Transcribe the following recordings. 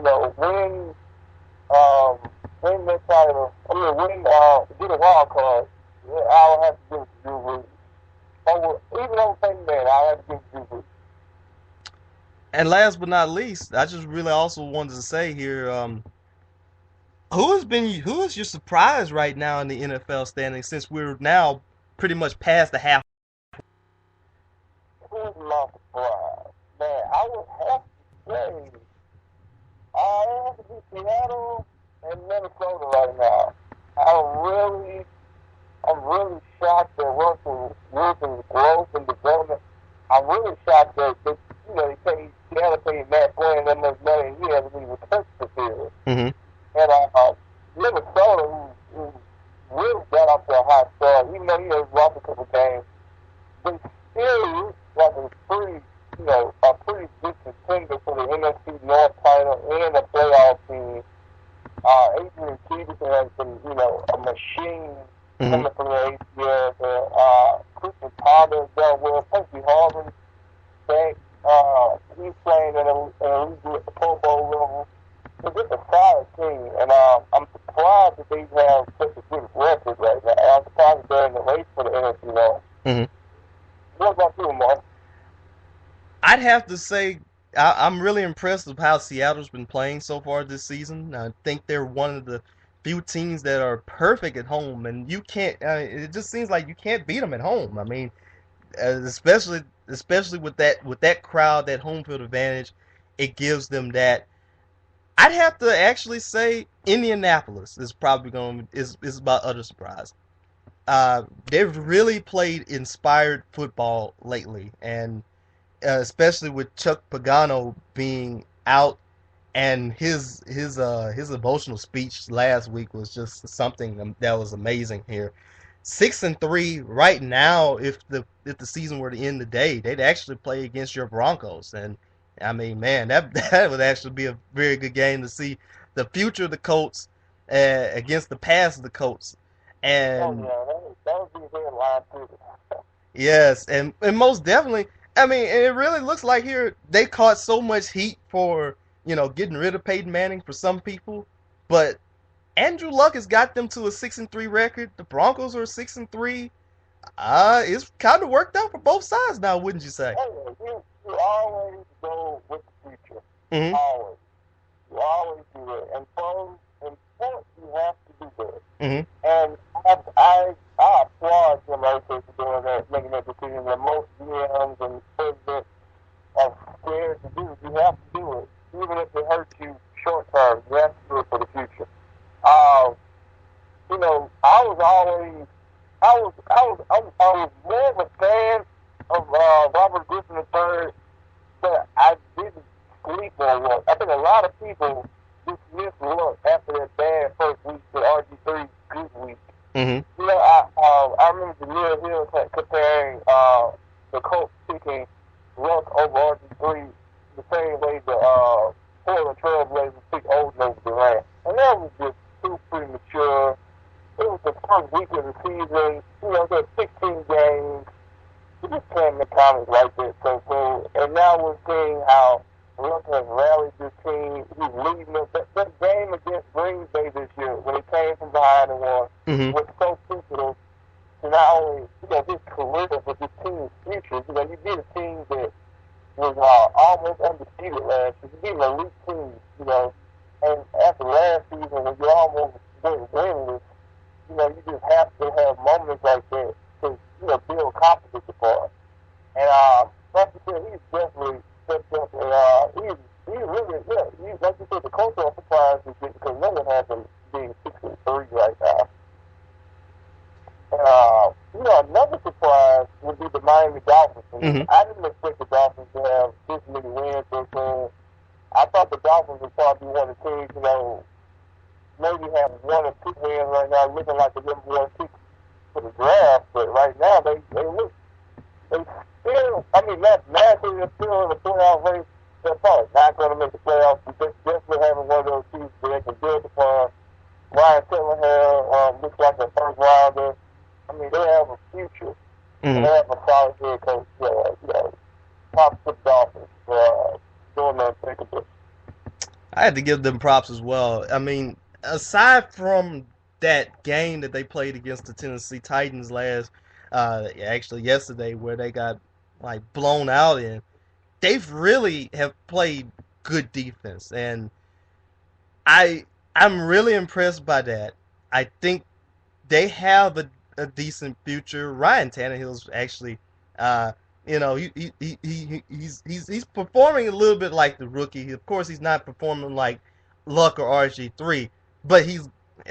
win that title. Get a wild card. Yeah, I'll have to give it to Drew Brees. Even though Peyton Manning, I'll have to give it to Drew Brees. And last but not least, I just really also wanted to say here, who is your surprise right now in the NFL standings since we're now pretty much past the half? Who's my surprise? Man, I would have to say, I have to be Seattle and Minnesota right now. I'm really shocked at Russell Wilson's growth and development. I'm really shocked that Seattle paid Matt Glenn that much money and he hasn't even touched the field. Mm-hmm. And Minnesota, who really got off to a hot start, even though he has lost a couple games, they still look like a pretty good contender for the NFC North title and a playoff team. Adrian Peterson has been, a machine coming from the ACL. Christian Ponder has done well. Percy Harvin back. He's playing at an elite Pro Bowl level. It's just a solid team, and I'm surprised that they have such a good record right now. I'm surprised that they're in the race for the NFC North. Mm-hmm. What about you, Mark? I'd have to say I'm really impressed with how Seattle's been playing so far this season. I think they're one of the few teams that are perfect at home, and you can't. It just seems like you can't beat them at home. I mean, especially with that crowd, that home field advantage, it gives them that. I'd have to actually say Indianapolis is probably is my utter surprise. They've really played inspired football lately, and especially with Chuck Pagano being out, and his emotional speech last week was just something that was amazing here. 6-3 right now. If the season were to end today, they'd actually play against your Broncos, and I mean, man, that would actually be a very good game to see the future of the Colts against the past of the Colts. And that would be a very live too. Yes, and most definitely. I mean, and it really looks like here they caught so much heat for getting rid of Peyton Manning for some people, but Andrew Luck has got them to a 6-3 record. The Broncos are 6-3. It's kind of worked out for both sides now, wouldn't you say? You always go with the future. Mm-hmm. Always. You always do it. And in sports, you have to do that. Mm-hmm. And I applaud Jim Irsay for doing that, making that decision. That most GMs and presidents are scared to do it. You have to do it, even if it hurts you short term. You have to do it for the future. I was more of a fan of Robert Griffin III, but I didn't sleep on Luck. I think a lot of people dismissed Luck after that bad first week to RG3's good week. Mm-hmm. I remember Jamil Hill comparing the Colts picking Luck over RG3 the same way the Portland Trailblazers picked Oden over Durant. And that was just too premature. It was the first week of the season. There's 16 games. You just can't make comments like that so soon. And now we're seeing how Luck has rallied this team. He's leading us. That game against Green Bay this year, when he came from behind and won, was so pivotal to not only his career, but this team's future. You beat a team that was almost undefeated last year. You beat an elite team, and after last season, when you almost went winless, you just have to have moments like that to, build confidence apart. And like you said, he's definitely stepped up, and he's really, like you said, the cultural surprise is because no one has him being 6-3 right now. Another surprise would be the Miami Dolphins. Mm-hmm. I didn't expect the Dolphins to have this many wins so soon. I thought the Dolphins would probably be one of the teams, maybe have 1 or 2 wins right now, looking like the number 1 pick for the draft. But right now, they still, mathematically, they're still in the playoff race. They're probably not going to make the playoffs. But definitely having one of those teams that they can build upon. Ryan Tannehill looks like a first rounder. They have a future. Mm-hmm. They have a solid head coach. Top 6 Dolphins doing the unthinkable. I had to give them props as well. I mean, aside from that game that they played against the Tennessee Titans actually yesterday, where they got like blown out in, they've really have played good defense, and I I'm really impressed by that. I think they have a decent future. Ryan Tannehill's actually, uh, he's performing a little bit like the rookie. Of course, he's not performing like Luck or RG3, but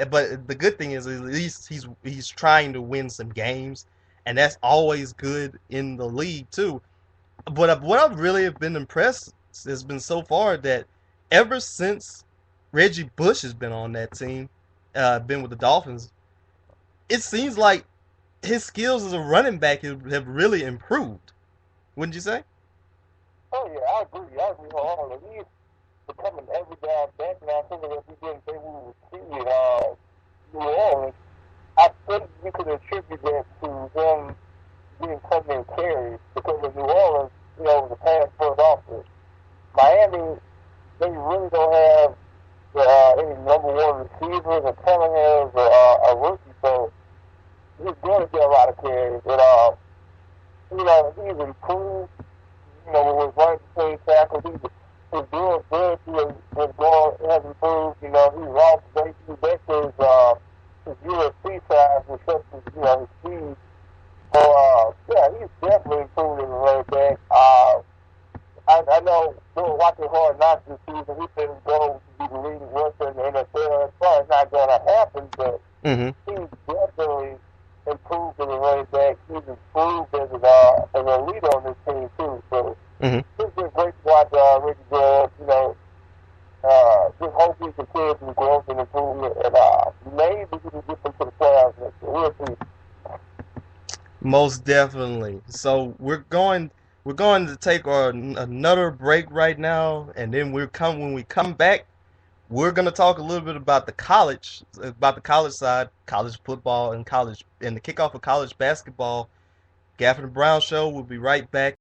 but the good thing is at least he's trying to win some games, and that's always good in the league too. But what I've really have been impressed has been so far that ever since Reggie Bush has been on that team, been with the Dolphins, it seems like his skills as a running back have really improved. Wouldn't you say? Oh yeah, I agree. I agree wholeheartedly. He's becoming every down back now. Something that we didn't think we would see in New Orleans. I think you could attribute that to him getting so many carries because of New Orleans, the pass first offense. Miami, they really don't have any number one receivers or Cunningham or a rookie, so he's going to get a lot of carries. And, he's improved, with his right between tackles. He's doing good. His ball has improved. He lost basically back to his UFC size, which helps his speed. So, yeah, he's definitely improved as a running back. I know we were watching Hard Knocks this season. He said his goal to be the leading rusher in the NFL. It's probably not going to happen, but he's definitely improved as a running back. He's improved as a leader on this team, too. So it's been great to watch Ricky grow up. Just hope he continues to growth and improvement, and maybe he can get them to the playoffs next year. We'll see. Most definitely. So we're going to take another break right now, and then when we come back, we're going to talk a little bit about the college side, college football and the kickoff of college basketball. Gafford and Brown Show. We'll be right back.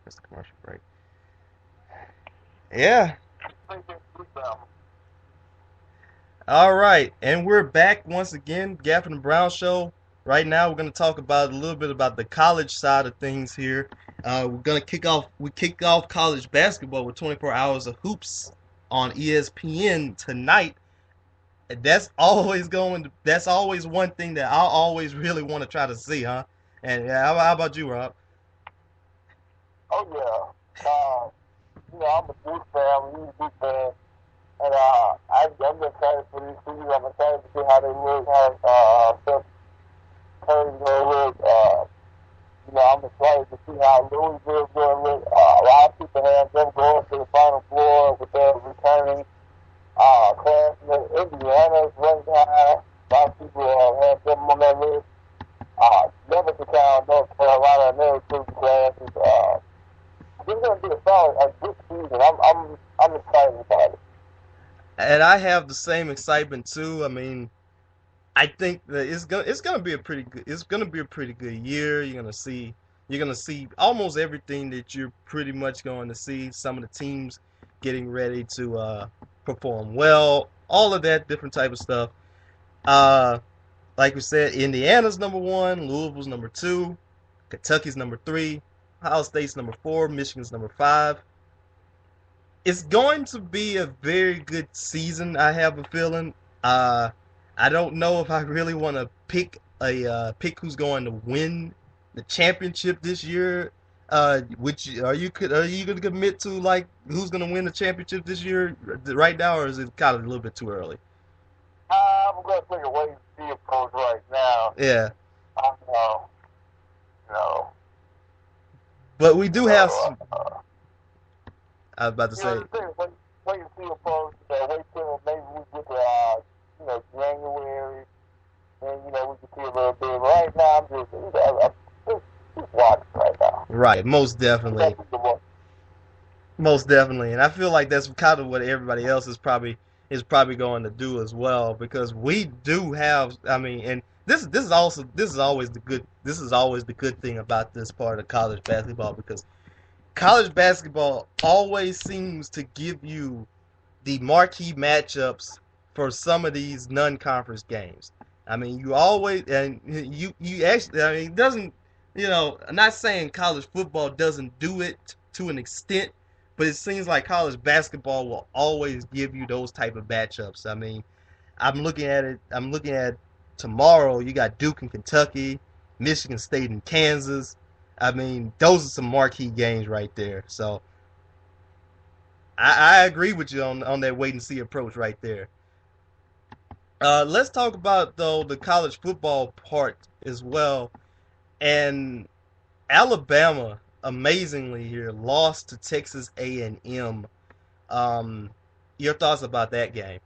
That's the commercial break. Yeah. All right, and we're back once again, Gafford and Brown Show. Right now, we're going to talk about a little bit about the college side of things here. We're going to kick off college basketball with 24 Hours of Hoops on ESPN tonight. That's always one thing that I always really want to try to see, huh? And how about you, Rob? Oh yeah, I'm a Duke fan. He's a Duke fan. And I'm excited for this season. I'm excited to see how they look, how Steph Curry's going to look. I'm excited to see how Louisville's going to look. A lot of people have them going to the Final Four with their returning class. Indiana's ranked high. A lot of people have them on that list. Never to count up for a lot of their student classes. This is going to be a good season. I'm excited about it. And I have the same excitement too. I mean, I think that it's gonna be a pretty good year. You're gonna see almost everything that you're pretty much going to see. Some of the teams getting ready to perform well, all of that different type of stuff. Like we said, Indiana's number 1, Louisville's number 2, Kentucky's number 3, Ohio State's number 4, Michigan's number 5. It's going to be a very good season, I have a feeling. I don't know if I really want to pick who's going to win the championship this year. Which are you going to commit to, like, who's going to win the championship this year right now, or is it kind of a little bit too early? I'm going to take a wait and see approach right now. Yeah. No. But we do have some. I was about to say. Wait and see approach. Wait till maybe we get to January, and we can see a little bit. Right now, I'm just watching right now. Right, most definitely. Most definitely, and I feel like that's kind of what everybody else is probably is probably going to do as well, because we do have, I mean, and this is always the good thing about this part of college basketball, because college basketball always seems to give you the marquee matchups for some of these non-conference games. I mean, you always, and you actually, I mean, it doesn't, I'm not saying college football doesn't do it to an extent, but it seems like college basketball will always give you those type of matchups. I mean, I'm looking at it. I'm looking at tomorrow. You got Duke and Kentucky, Michigan State and Kansas. I mean, those are some marquee games right there. So I agree with you on that wait and see approach right there. Let's talk about though the college football part as well. And Alabama, amazingly here, lost to Texas A&M. Your thoughts about that game?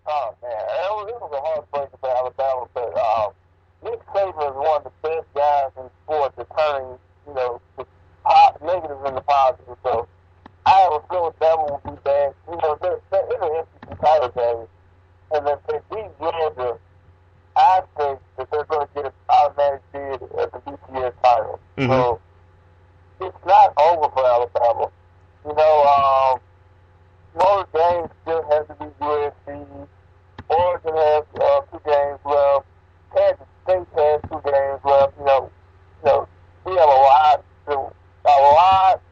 Oh man, it was a heartbreaker for Alabama, but Nick Saban is one of the best guys in sports at turning, the negatives into positive. So I have a feeling that one will be bad. They're in an SEC title game, and if they beat Georgia, I think that they're going to get an automatic bid at the BCS title. Mm-hmm. So it's not over for Alabama. Notre Dame still has to be USC. Oregon has 2 games left. Kansas State has 2 games left. We have a lot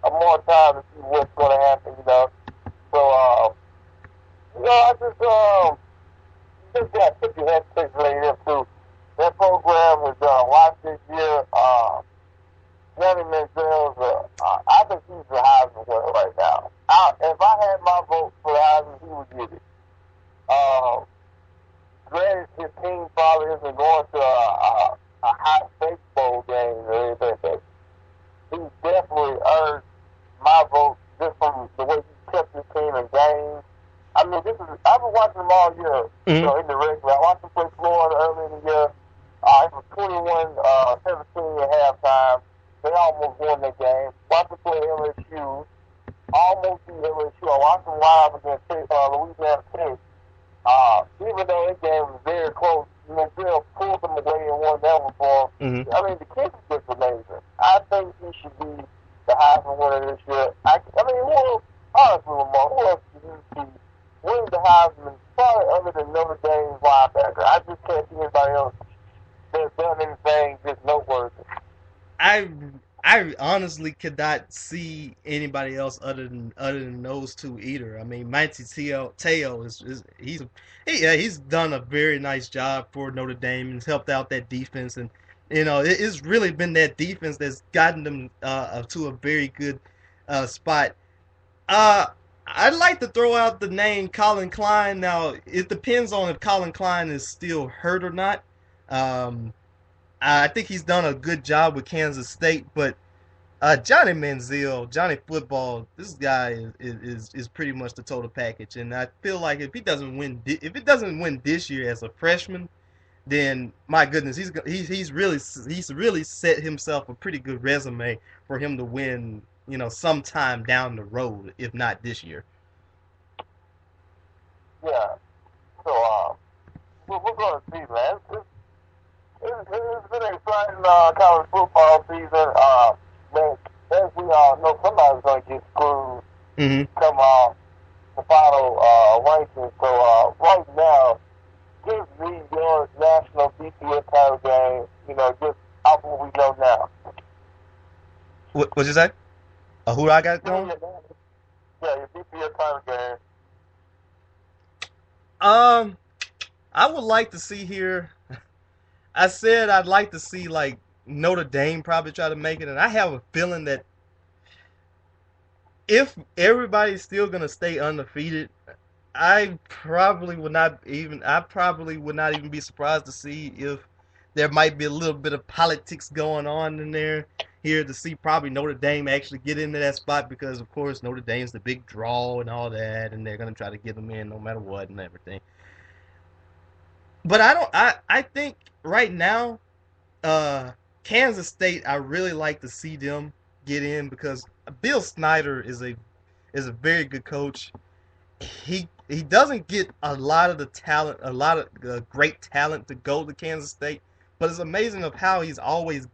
more time to see what's going to happen. So I just got to put your head straight right too. That program has done a lot this year. Johnny Manziel's, I think he's the Heisman winner right now. If I had my vote for the Heisman, he would get it. Granted, his team probably isn't going to a high stakes bowl game or anything, but he definitely earned my vote just from the way he kept his team in games. I mean, I've been watching him all year, Mm-hmm. In the regular. I watched him play Florida early in the year. It was 21-17 at halftime. They almost won that game. Watched him play LSU. Almost beat LSU. I watched him live against Louisiana Tech. Even though that game was very close, Manziel pulled them away and won that one for him. Mm-hmm. I mean, the kid is just amazing. I think he should be the Heisman winner this year. Honestly, Lamar, who else do you see winning the Heisman, probably other than Notre Dame's linebacker? I just can't see anybody else that's done anything just noteworthy. I honestly could not see anybody else other than those two either. I mean, Manti Te'o he's done a very nice job for Notre Dame and helped out that defense, and it's really been that defense that's gotten them to a very good spot. I'd like to throw out the name Colin Klein. Now it depends on if Colin Klein is still hurt or not. I think he's done a good job with Kansas State, but Johnny Manziel, Johnny Football, this guy is pretty much the total package, and I feel like if he doesn't win this year as a freshman, then my goodness, he's really set himself a pretty good resume for him to win, sometime down the road, if not this year. Yeah. So we're going to see, man. It's been an exciting college football season. Man, as we all know, somebody's going to get screwed Mm-hmm. come the final rankings. So right now, give me your national BCS title game, just off what we know now. What'd you say? Who I got going? Yeah, your BCS title game. I would like to see here. I said I'd like to see like Notre Dame probably try to make it, and I have a feeling that if everybody's still gonna stay undefeated, I probably would not even be surprised to see if there might be a little bit of politics going on in there here to see probably Notre Dame actually get into that spot, because of course Notre Dame's the big draw and all that, and they're gonna try to get them in no matter what and everything. But I think right now, Kansas State, I really like to see them get in, because Bill Snyder is a very good coach. he doesn't get a lot of the talent, a lot of great talent to go to Kansas State, but it's amazing of how he's always